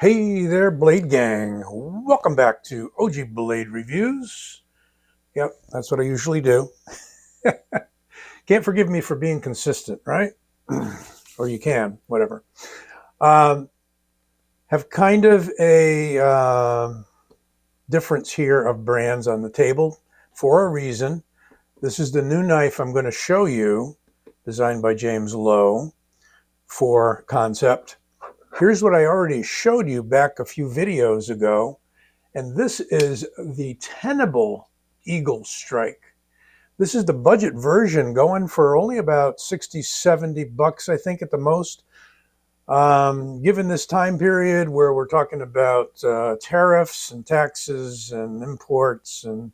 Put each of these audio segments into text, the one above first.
Hey there, Blade Gang. Welcome back to OG Blade Reviews. Yep, that's what I usually do. Can't forgive me for being consistent, right? Or you can, whatever. Um, have kind of a difference here of brands on the table for a reason. This is the new knife I'm going to show you, designed by James Lowe for Kansept. Here's what I already showed you back a few videos ago. And this is the Tenable Eaglestrike. This is the budget version, going for only about 60, 70 bucks, I think, at the most. Given this time period where we're talking about tariffs and taxes and imports and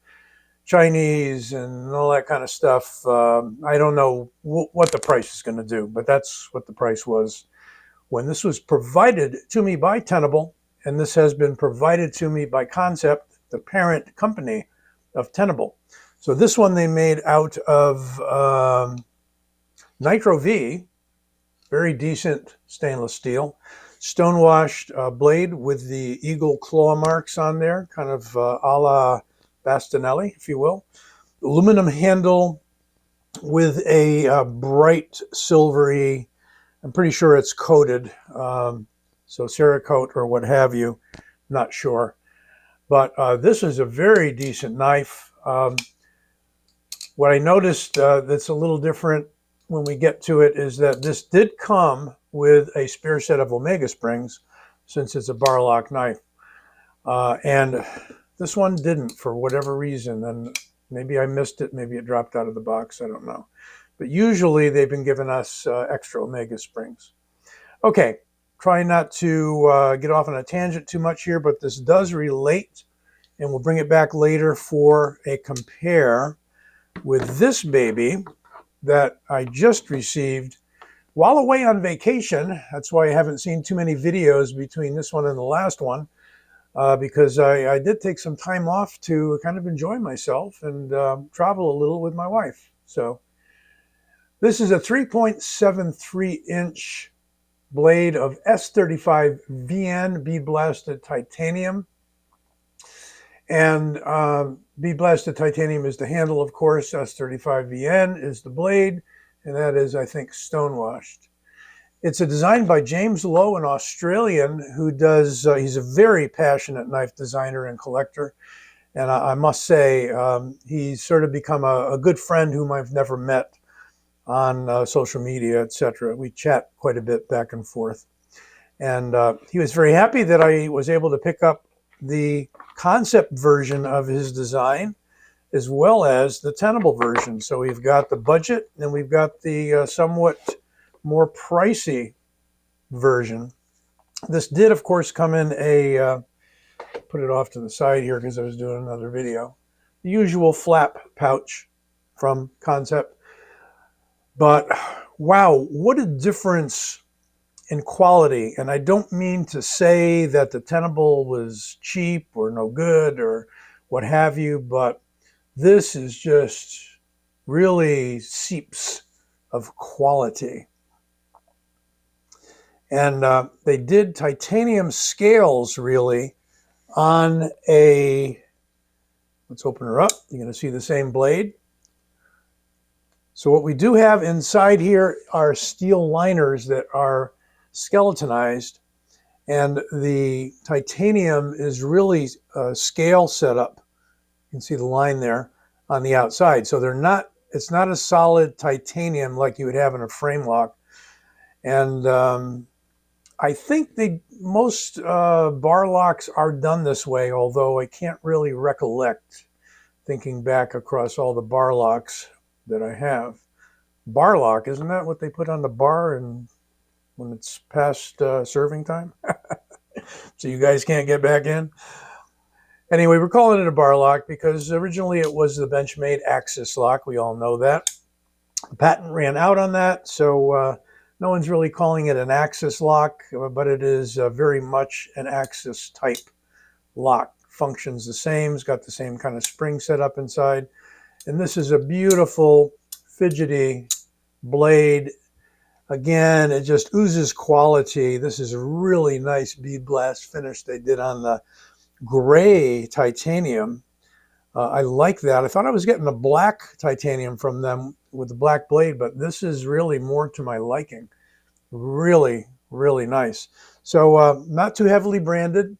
Chinese and all that kind of stuff, I don't know what the price is going to do, but that's what the price was when this was provided to me by Tenable. And this has been provided to me by Kansept, the parent company of Tenable. So this one they made out of Nitro V, very decent stainless steel, stonewashed blade with the eagle claw marks on there, kind of a la Bastinelli, if you will. Aluminum handle with a bright silvery, I'm pretty sure it's coated, so Cerakote or what have you, not sure. But this is a very decent knife. What I noticed that's a little different when we get to it is that this did come with a spare set of Omega springs, since it's a bar lock knife. And this one didn't, for whatever reason. And maybe I missed it, maybe it dropped out of the box, I don't know. But usually they've been giving us extra Omega springs. Okay, try not to get off on a tangent too much here, but this does relate, and we'll bring it back later for a compare with this baby that I just received while away on vacation. That's why I haven't seen too many videos between this one and the last one, because I did take some time off to kind of enjoy myself and travel a little with my wife. So this is a 3.73 inch blade of S35 VN bead blasted titanium. And bead blasted titanium is the handle, of course. S35 VN is the blade, and that is, I think, stonewashed. It's a design by James Lowe, an Australian who does, he's a very passionate knife designer and collector. And I must say, he's sort of become a good friend whom I've never met on social media, etc. We chat quite a bit back and forth. And he was very happy that I was able to pick up the Kansept version of his design, as well as the Tenable version. So we've got the budget and we've got the somewhat more pricey version. This did, of course, come in a, put it off to the side here because I was doing another video, the usual flap pouch from Kansept. But wow, what a difference in quality. And I don't mean to say that the Tenable was cheap or no good or what have you, but this is just really seeps of quality. And they did titanium scales really on a, let's open her up. You're going to see the same blade. So what we do have inside here are steel liners that are skeletonized, and the titanium is really a scale setup. You can see the line there on the outside. So they're not, it's not a solid titanium like you would have in a frame lock. And I think most bar locks are done this way, although I can't really recollect, thinking back across all the bar locks that I have. Bar lock, isn't that what they put on the bar and when it's past serving time? So you guys can't get back in? Anyway, we're calling it a bar lock because originally it was the Benchmade Axis lock. We all know that. The patent ran out on that, so no one's really calling it an Axis lock, but it is very much an Axis type lock. Functions the same, it's got the same kind of spring set up inside. And this is a beautiful, fidgety blade. Again, it just oozes quality. This is a really nice bead blast finish they did on the gray titanium. I like that. I thought I was getting a black titanium from them with the black blade, but this is really more to my liking. Really, really nice. So not too heavily branded.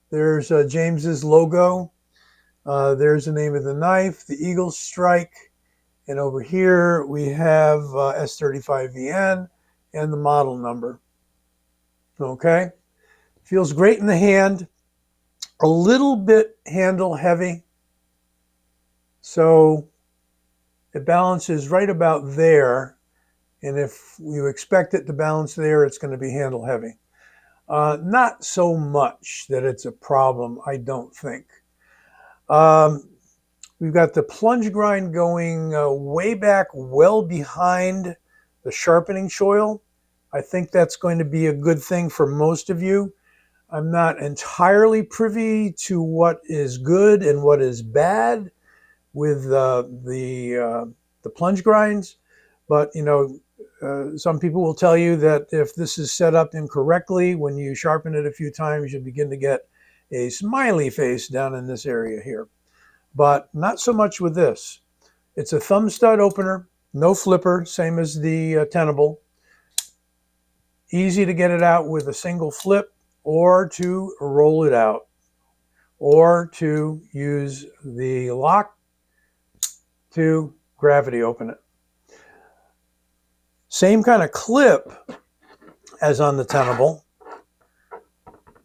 There's James's logo. There's the name of the knife, the Eaglestrike. And over here we have S35VN and the model number. Okay. Feels great in the hand. A little bit handle heavy. So it balances right about there. And if you expect it to balance there, it's going to be handle heavy. Not so much that it's a problem, I don't think. We've got the plunge grind going way back, well behind the sharpening choil. I think that's going to be a good thing for most of you. I'm not entirely privy to what is good and what is bad with the plunge grinds, but you know, some people will tell you that if this is set up incorrectly, when you sharpen it a few times, you begin to get a smiley face down in this area here. But not so much with this. It's a thumb stud opener, no flipper, same as the Tenable. Easy to get it out with a single flip, or to roll it out, or to use the lock to gravity open it. Same kind of clip as on the Tenable.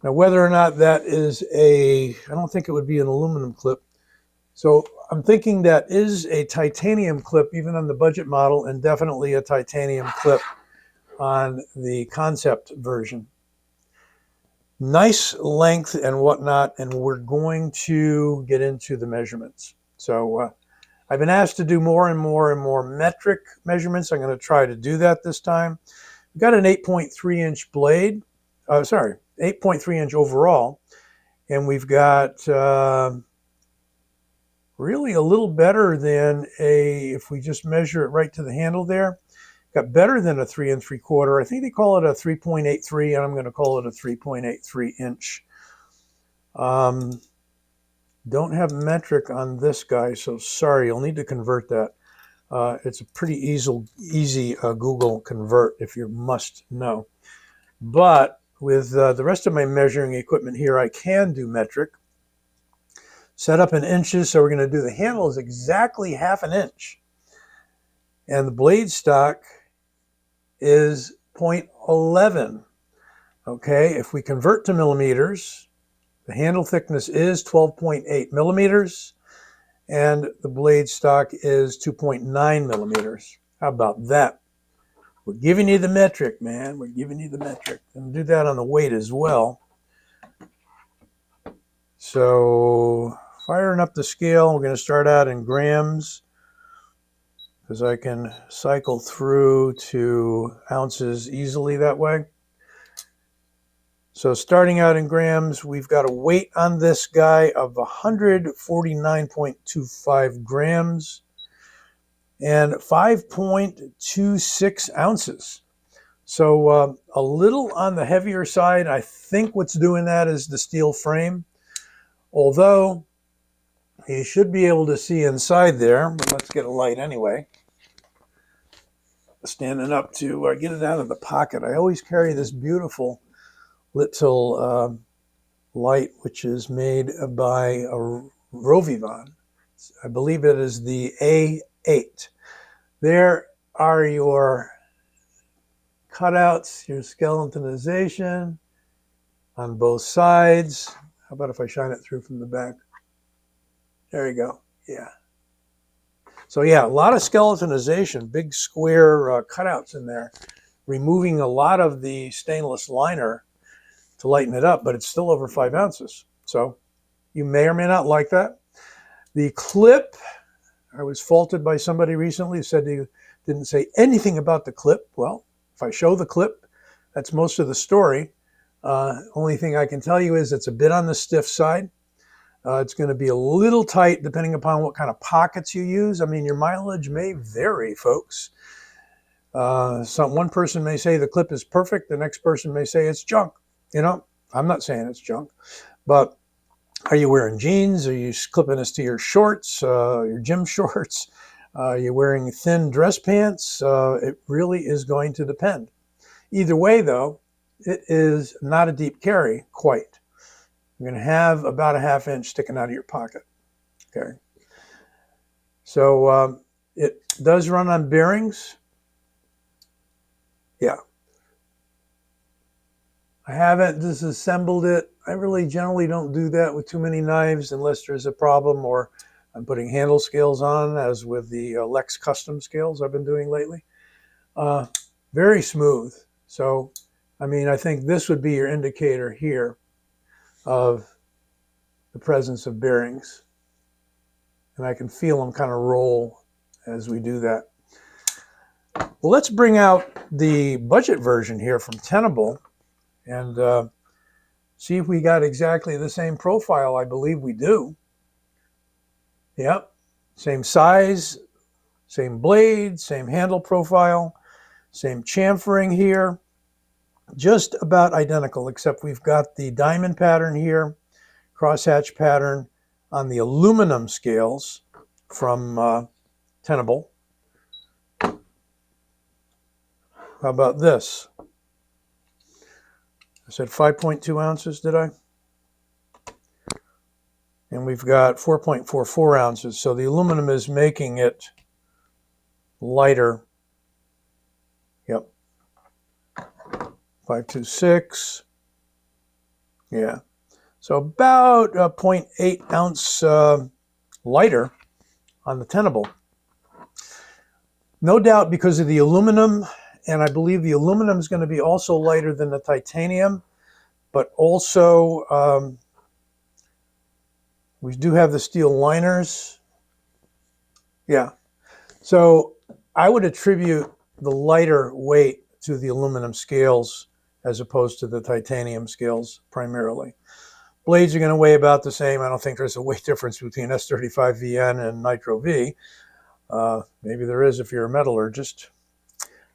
Now, whether or not that is I don't think it would be an aluminum clip. So I'm thinking that is a titanium clip, even on the budget model, and definitely a titanium clip on the Kansept version. Nice length and whatnot, and we're going to get into the measurements. So I've been asked to do more and more and more metric measurements. I'm going to try to do that this time. We've got an 8.3 inch blade, 8.3 inch overall, and we've got really a little better than if we just measure it right to the handle there, got better than a 3 3/4. I think they call it a 3.83, and I'm going to call it a 3.83 inch. Don't have metric on this guy, so sorry, you'll need to convert that. It's a pretty easy Google convert if you must know. But with the rest of my measuring equipment here, I can do metric. Set up in inches, so we're going to do the handle is exactly 1/2 inch. And the blade stock is 0.11. Okay, if we convert to millimeters, the handle thickness is 12.8 millimeters, and the blade stock is 2.9 millimeters. How about that? We're giving you the metric, man. We're giving you the metric. And do that on the weight as well. So firing up the scale, we're going to start out in grams, because I can cycle through to ounces easily that way. So starting out in grams, we've got a weight on this guy of 149.25 grams and 5.26 ounces. So a little on the heavier side. I think what's doing that is the steel frame, although you should be able to see inside there. But let's get a light anyway. Standing up to get it out of the pocket. I always carry this beautiful little light, which is made by a Rovivon. I believe it is the A8. There are your cutouts, your skeletonization on both sides. How about if I shine it through from the back? There you go. Yeah. So yeah, a lot of skeletonization, big square cutouts in there, removing a lot of the stainless liner to lighten it up, but it's still over 5 ounces. So you may or may not like that. The clip, I was faulted by somebody recently who said he didn't say anything about the clip. Well, if I show the clip, that's most of the story. Only thing I can tell you is it's a bit on the stiff side. It's going to be a little tight depending upon what kind of pockets you use. I mean, your mileage may vary, folks. One person may say the clip is perfect. The next person may say it's junk. You know, I'm not saying it's junk, but are you wearing jeans? Are you clipping this to your shorts, your gym shorts? Are you wearing thin dress pants? It really is going to depend. Either way, though, it is not a deep carry quite. You're going to have about a ½ inch sticking out of your pocket. Okay. So it does run on bearings. Yeah. I haven't disassembled it. I really generally don't do that with too many knives unless there's a problem or I'm putting handle scales on, as with the Lex custom scales I've been doing lately. Very smooth. So, I mean, I think this would be your indicator here of the presence of bearings. And I can feel them kind of roll as we do that. Well, let's bring out the budget version here from Tenable and see if we got exactly the same profile. I believe we do. Yep, same size, same blade, same handle profile, same chamfering here. Just about identical, except we've got the diamond pattern here, crosshatch pattern on the aluminum scales from Tenable. How about this? I said 5.2 ounces, did I? And we've got 4.44 ounces. So the aluminum is making it lighter. Yep. 5.26. Yeah. So about a 0.8 ounce lighter on the Tenable. No doubt because of the aluminum, and I believe the aluminum is going to be also lighter than the titanium, but also we do have the steel liners. Yeah. So I would attribute the lighter weight to the aluminum scales as opposed to the titanium scales primarily. Blades are going to weigh about the same. I don't think there's a weight difference between S35VN and Nitro V. Maybe there is if you're a metallurgist.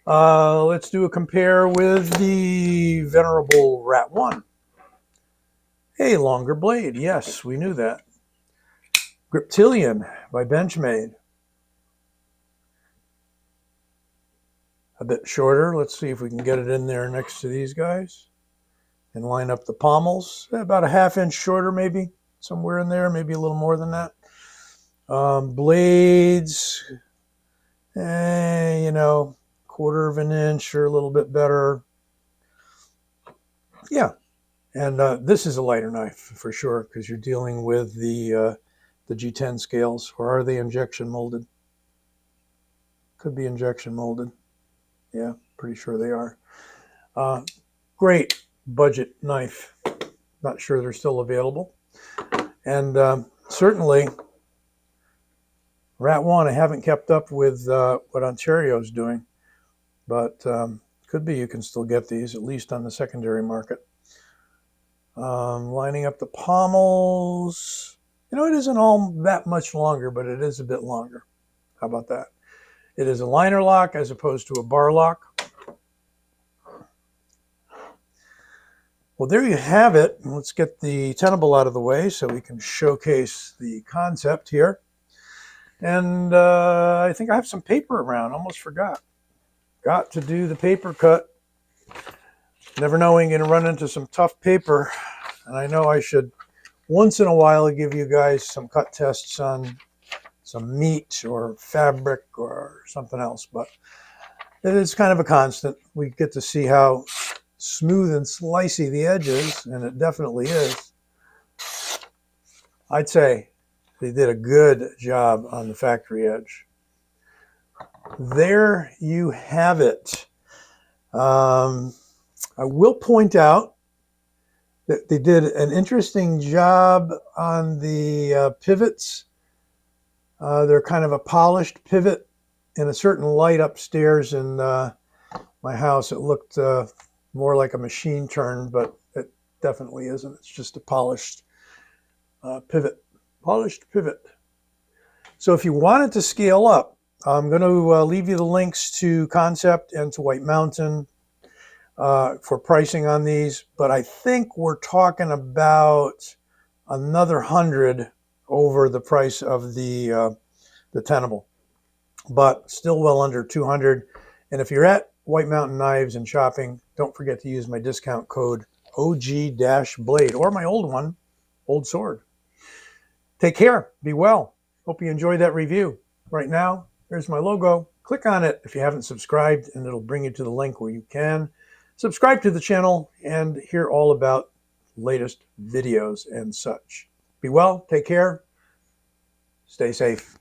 Let's do a compare with the venerable Rat 1. A longer blade. Yes, we knew that. Griptilian by Benchmade. A bit shorter. Let's see if we can get it in there next to these guys and line up the pommels. About a ½ inch shorter, maybe somewhere in there, maybe a little more than that. Blades, you know, 1/4 inch or a little bit better. Yeah, and this is a lighter knife for sure because you're dealing with the G10 scales. Or are they injection molded? Could be injection molded. Yeah, pretty sure they are. Great budget knife. Not sure they're still available. And certainly, Rat 1, I haven't kept up with what Ontario's doing, but could be you can still get these, at least on the secondary market. Lining up the pommels. You know, it isn't all that much longer, but it is a bit longer. How about that? It is a liner lock as opposed to a bar lock. Well, there you have it. Let's get the Tenable out of the way so we can showcase the Kansept here. And I think I have some paper around. Almost forgot. Got to do the paper cut. Never knowing you're going to run into some tough paper. And I know I should once in a while give you guys some cut tests on some meat or fabric or something else. But it's kind of a constant. We get to see how smooth and slicey the edge is, and it definitely is. I'd say they did a good job on the factory edge. There you have it. I will point out that they did an interesting job on the pivots. They're kind of a polished pivot. In a certain light upstairs in my house, it looked more like a machine turn, but it definitely isn't. It's just a polished pivot. Polished pivot. So if you wanted to scale up, I'm going to leave you the links to Kansept and to White Mountain for pricing on these, but I think we're talking about another 100 over the price of the Tenable, but still well under 200. And if you're at White Mountain Knives and shopping, don't forget to use my discount code OG-Blade or my old one, Old Sword. Take care. Be well. Hope you enjoyed that review. Right now, here's my logo. Click on it if you haven't subscribed, and it'll bring you to the link where you can subscribe to the channel and hear all about latest videos and such. Be well. Take care. Stay safe.